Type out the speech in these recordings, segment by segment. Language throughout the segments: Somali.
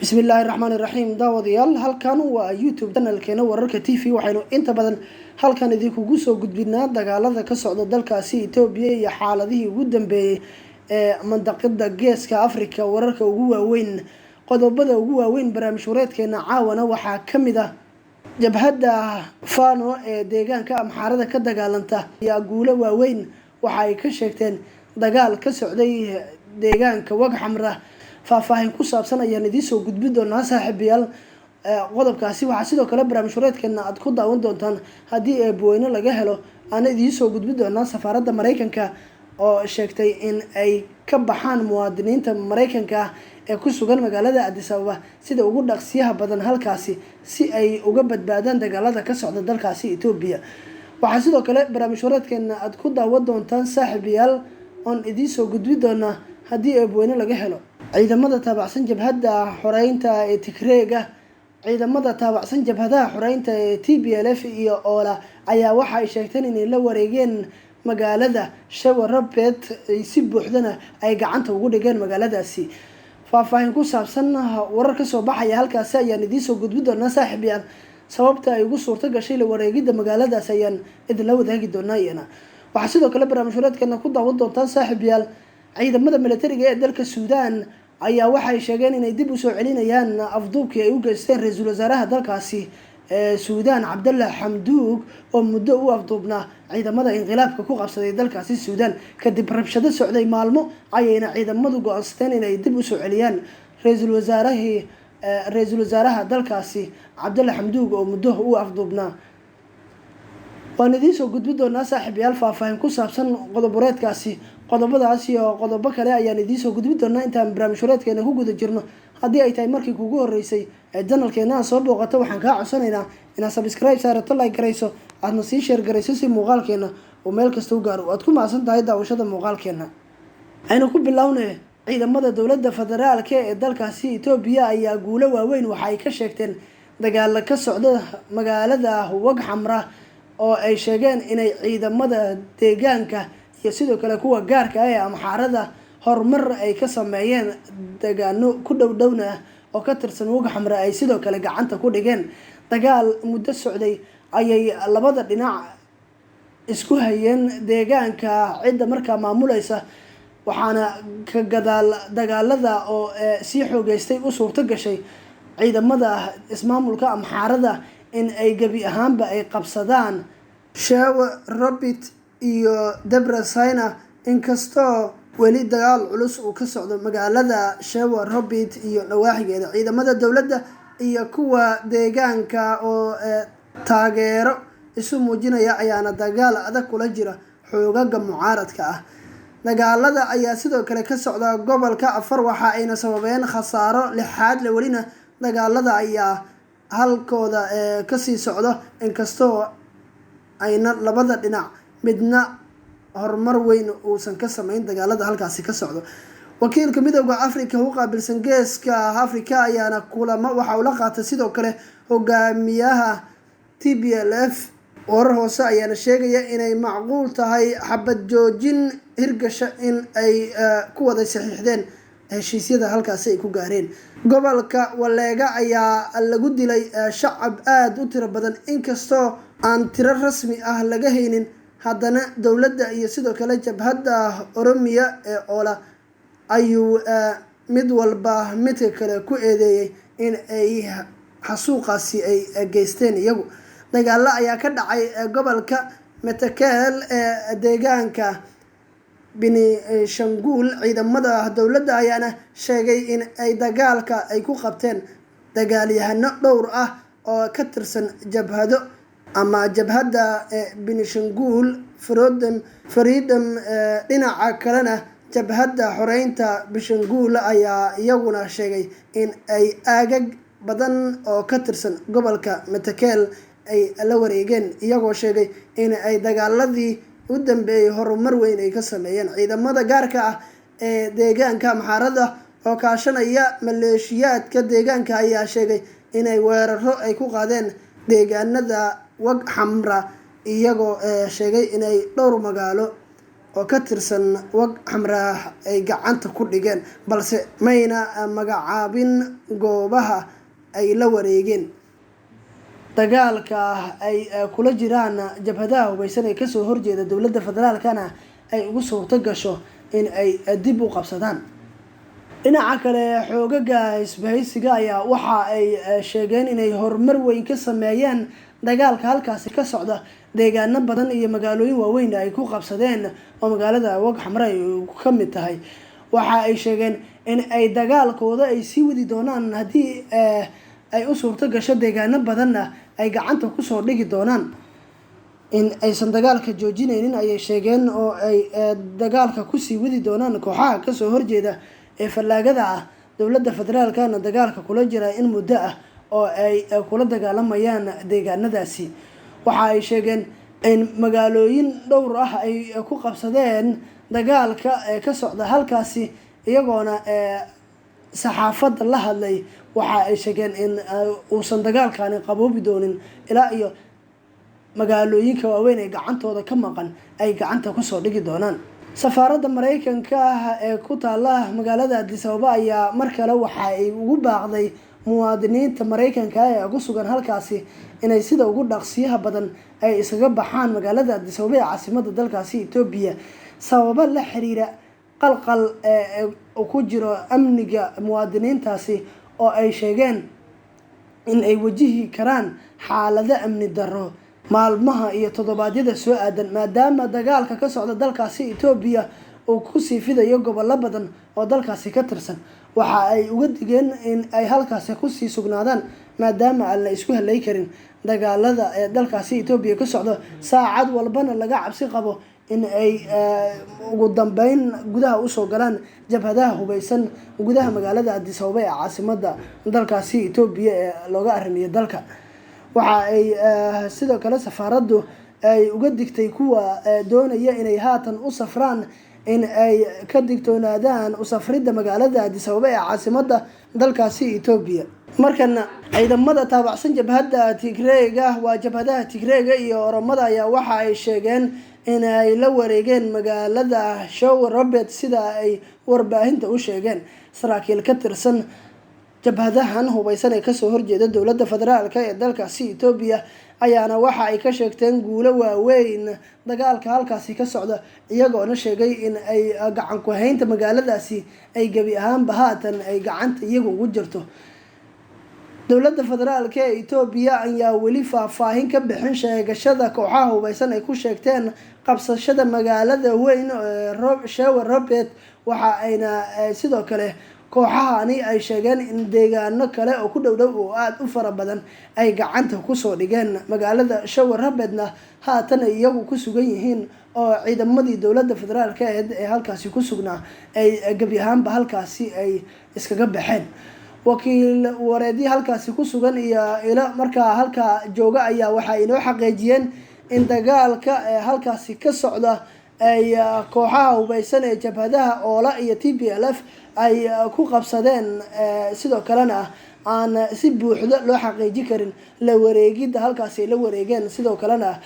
bismillaahi raxmaani raxiim daawadayaal halkan waa youtube channelkeena wararka tv waxaynu inta badan halkan idinkugu soo gudbinaa dagaalada ka socda dalkaasi Itoobiya iyo xaaladihii ugu dambeeyay ee mandaqada geeska Afrika wararka ugu waaweyn qodobada ugu waaweyn barnaamij wareedkeena caawana waxaa kamid ah jabhadda Fano ee deegaanka Amxaarada ka dagaalanta ayaa guulo waaweyn waxa ay ka sheegteen dagaal ka socday deegaanka Wagxamra faahfaahin ku saabsan ayaan idin soo gudbin doonaa saaxiibayaal qodobkaasi waxaa sidoo kale barnaamij wareedkeena aad ku daawan doontaan haddii eebweyne laga helo aan idin soo gudbin doonaa safaaradda Mareykanka oo sheegtay in ay ka baxaan muwaadiniinta Mareykanka ee ku sugan magaalada Addis Ababa sida ugu dhaqsiyaha badan halkaasi si ay uga badbaadaan dagaalada ka socda dalkaasi Itoobiya waxaa sidoo kale barnaamij wareedkeena aad ku daawan doontaan saaxiibayaal oon idin soo gudbin doonaa haddii eebweyne laga helo ciidamada taabacsan jabhadda xoreynta ee Tigreega ciidamada taabacsan jabhadaha xoreynta ee TPLF iyo Ola ayaa waxa ay sheegteen inay la wareegeen magaalada Shawarabet si buuxdana ay gacanta ugu dhigeen magaaladaasi faahfaahin ku saabsan warar ka soo baxaya halkaasi ayaan idin soo gudbin doonaa saaxiibayaal sababta ay ugu suurto gashay la wareegida magaaladaas ayaan idin la wadaagi doonaa iyana waxaa sidoo kale barnaamij wareedkeena ku daawan doontaan saaxiibayaal ciidamada militariga ee dalka Suudaan ayaa waxay sheegeen inay dib u soo celinayaan afduubkii ay u geysteen ra'iisul wasaaraha dalkaasi Suudaan Cabdalla Hamduug oo muddo u afduubnaa ciidamada inqilaabka ku qabsaday dalkaasi Suudaan kadib rabshado socday maalmo ayayna ciidamadu go'aansadeen inay dib u soo celiyaan ra'iisul wasaaraha dalkaasi Cabdalla Hamduug oo muddo u afduubnaa waan idin soo gudbin doonaa saaxiibayaal faahfaahin ku saabsan qodob wareedkaasi qodobadaas iyo qodobo kale ayaan idin soo gudbin doonaa intaan barnaamij wareedkeena ku guda jirno haddii ay tahay markii kugu horeysay ee channelkeena aan soo booqato waxaan kaa codsanaynaa inaad subscribe saarato like garayso aadna sii share garayso si muuqaalkeena uu meel kasta u gaaro waad ku mahadsan tahay daawashada muuqaalkeena aynu ku bilownay ciidamada dowladda federaalka ee dalkaasi Itoobiya ayaa guulo waaweyn waxa ay ka sheegteen dagaal ka socda magaalada Wagxamra oo ay sheegeen inay ciidamada deegaanka iyo sidoo kale kuwa gaarka ah ee Amxaarada horumar ay ka sameeyeen deegaano ku dhowna oo ka tirsan Wagxamra ay sidoo kale gacanta ku dhigeen dagaal muddo socday ayay labada dhinac isku hayeen deegaanka cidda markaa maamulaysa waxaana ka gadaal dagaalada oo si xoogeystay u suurto gashay ciidamada ismaamulka Amxaarada in ay gabi ahaanba ay qabsadaan Shawarabet iyo Debrecen inkastoo weli dagaal culus uu ka socdo magaalada Shawarabet iyo nawaaxigeeda ciidamada dowladda iyo kuwa deegaanka oo taageero isu muujinaya ayaana dagaal adag kula jira xoogaga mucaaradka ah dagaalada ayaa sidoo kale ka socda gobolka Afar waxa ayna sababeen khasaaro lixaad la welina dagaalada ayaa halkooda kasii socdo inkastoo ayna labada dhinac midna horumar weyn uusan ka sameyn dagaalada halkaasi ka socdo wakiilka midowga Afrika u qaabilsan geeska Afrika ayaana kulamo waxa uu la qaatay sidoo kale hogaamiyaha TPLF warar hoose ayaana sheegaya inay macquul tahay xabad joojin hirgasha in ay ku wada saxiixdeen heshiisyada halkaasi ay ku gaareen gobolka Waleega ayaa lagu dilay shacab aad u tiro badan inkastoo aan tiro rasmi ah laga haynin haddana dowladda iyo sidoo kale jabhadda Oromiya ee Ola ayuu mid walba midka kale ku eedeeyay in ay xasuuqaasi ay geysteen iyagu dagaalo ayaa ka dhacay gobolka Metakel ee deegaanka Benishangul ciidamada dowladda ayaana sheegay in ay dagaalka ay ku qabteen dagaalyahano dhowr ah oo ka tirsan jabhado ama jabhadda Benishangul Freedom dhinaca kalena jabhadda xoreynta Benishangul ayaa iyaguna sheegay in ay aagag badan oo ka tirsan gobolka Metakel ay la wareegeen iyagoo sheegay in ay dagaaladii u dambeeyay horumar weyn ay ka sameeyeen ciidamada gaarka ah ee deegaanka Amxaarada oo kaashanaya maleeshiyaadka deegaanka ayaa sheegay inay weeraro ay ku qaadeen deegaanada Wagxamra iyagoo sheegay inay dhowr magaalo oo ka tirsan wag xamraa ay gacanta ku dhigeen, balse mayna magacaabin goobaha ay la wareegeen. dagaalka ay kula jiraan jabhadaha hubeysan ee kasoo horjeeda dowladda federaalkana ay ugu suurto gasho in ay dib u qabsadaan. dhinaca kale xoogaga isbahaysiga ayaa waxa ay sheegeen inay horumar weyn ka sameeyeen dagaalka halkaasi ka socda, deegaano badan iyo magaalooyin waaweyn ay ku qabsadeen oo magaalada wag xamra ay ka mid tahay. waxa ay sheegeen in ay dagaalkooda ay sii wadi doonaan haddii ay u suurto gasho, deegaano badanna ay gacanta kusoo dhigi doonaan. in aysan dagaalka joojinaynin ayay sheegeen oo ay dagaalka kusii wadi doonaan kooxaha kasoo horjeeda ee fallaagada ah. dowladda federaalkana dagaalka kula jira in muddo ah oo ay kula dagaalamayaan deegaanadaasi. waxa ay sheegeen in magaalooyin dhowr ah ay ku qabsadeen dagaalka ka socda halkaasi, iyagoona saxaafadda la hadlay waxa ay sheegeen in uusan dagaalkani qaboobi doonin ilaa iyo magaalooyinka waaweyn ee gacantooda ka maqan ay gacanta kusoo dhigi doonaan. safaaradda mareykanka ee ku taala magaalada Addis Ababa ayaa mar kale waxa ay ugu baaqday muwaadiniinta mareykanka ee ku sugan halkaasi inay sida ugu dhaqsiyaha badan ay isaga baxaan magaalada Addis Ababa ee caasimadda dalkaasi Itoobiya, sababo la xiriira qalqal ku jiro amniga muwaadiniintaasi oo ay sheegeen in ay wajihi karaan xaalado amni darro maalmaha iyo toddobaadyada soo aadan, maadaama dagaalka ka socda dalkaasi Itoobiya uu kusii fidayo gobollo badan oo dalkaasi ka tirsan. waxa ay uga digeen in ay halkaasi kusii sugnaadaan maadaama aan la isku halay karin dagaalada ee dalkaasi Itoobiya ka socdo, saacad walbana laga cabsi qabo in ay ugu dambeyn gudaha usoo galaan jabhadaha hubeysan gudaha magaalada Addis Ababa ee caasimadda dalkaasi Itoobiya ee looga arrimiyo dalka. waxa ay sidoo kale safaaraddu ay uga digtay kuwa doonaya inay haatan u safraan in ay ka digtoonaadaan u safridda magaalada Addis Ababa ee caasimadda dalkaasi Itoobiya. markana ciidamada taabacsan jabhadda Tigreega waa jabhadaha Tigreega iyo Oromada ayaa waxa ay sheegeen in ay la wareegeen magaalada Show Robert sida ay warbaahinta u sheegeen. saraakiil ka tirsan jabhadahan hubeysan ee kasoo horjeeda dowladda federaalka ee dalkaasi Itoobiya ayaana waxa ay ka sheegteen guulo waaweyn dagaalka halkaasi ka socda, iyagoona sheegay in ay gacan ku haynta magaaladaasi ay gebi ahaanba haatan ay gacanta iyagu ugu jirto. dowladda federaalka ee Itoobiya ayaa weli faahfaahin ka bixin sheegashada kooxaha hubeysan ay ku sheegteen qabsashada magaalada weyn ee Show Robert. waxa ayna sidoo kale kooxahani ay sheegeen in deegaano kale oo ku dhow oo aad u fara badan ay gacanta kusoo dhigeen. magaalada Show Robertna haatan iyagu ku sugan yihiin oo ciidamadii dowladda federaalka ee halkaasi ku sugnaa ay gebi ahaanba halkaasi ay iskaga baxeen. wakiil wareedii halkaasi ku sugan iyo ila markaa halka jooga ayaa waxa inoo xaqiijiyeen in dagaalka halkaasi ka socda ay kooxaha hubeysan ee jabhadaha Oola iyo TPLF ay ku qabsadeen, sidoo kalena aan si buuxda loo xaqiiji karin la wareegidda halkaasi ay la wareegeen. sidoo kalena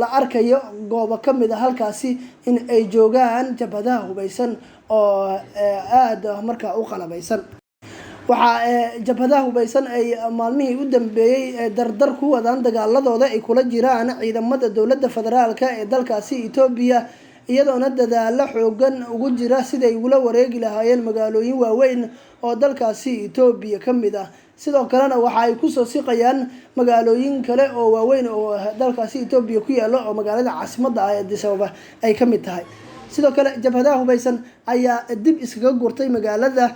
la arkayo goobo ka mid ah halkaasi in ay joogaan jabhadaha hubeysan oo aad markaa u qalabeysan. waxaa jabhadaha hubeysan ay maalmihii u dambeeyay dardar ku wadaan dagaaladooda ay kula jiraan ciidamada dowladda federaalka ee dalkaasi Itoobiya, iyadoona dadaalo xoogan ugu jira siday ula wareegi lahaayeen magaalooyin waaweyn oo dalkaasi Itoobiya ka mid ah. sidoo kalena waxa ay kusoo siqayaan magaalooyin kale oo waaweyn oo dalkaasi Itoobiya ku yaalo oo magaalada caasimadda ah ee Addis Ababa ay ka mid tahay. sidoo kale jabhadaha hubeysan ayaa dib iskaga gurtay magaalada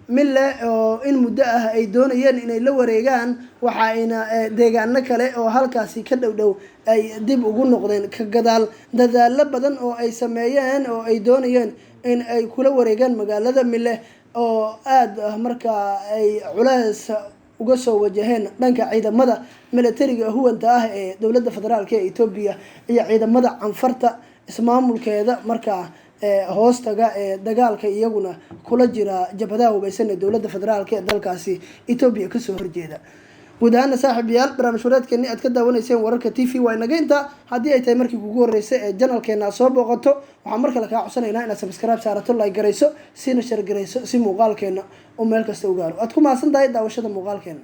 Mille oo in muddo ah ay doonayeen inay la wareegaan, waxa ayna deegaano kale oo halkaasi ka dhow ay dib ugu noqdeen ka gadaal dadaalo badan oo ay sameeyeen oo ay doonayeen in ay kula wareegaan magaalada Mille oo aad markaa ay culays uga soo wajaheen dhanka ciidamada militariga huwanta ah ee dowladda federaalka ee Itoobiya iyo ciidamada canfarta ismaamulkeeda markaa hoostaga ee dagaalka iyaguna kula jira jabhadaha hubeysan ee dowladda federaalka ee dalkaasi Itoobiya kasoo horjeeda. guud ahaana saaxiibayaal barnaamij wareedkeeni aad ka daawanayseen wararka TV waa inaga inta haddii ay tahay markii kugu horreysay ee channelkeena soo booqato waxaan mar kale kaa codsanaynaa inaad subscribe saarato like garayso sina share garayso si muuqaalkeena oo meel kasta u gaaro aad ku mahadsan tahay daawashada muuqaalkeena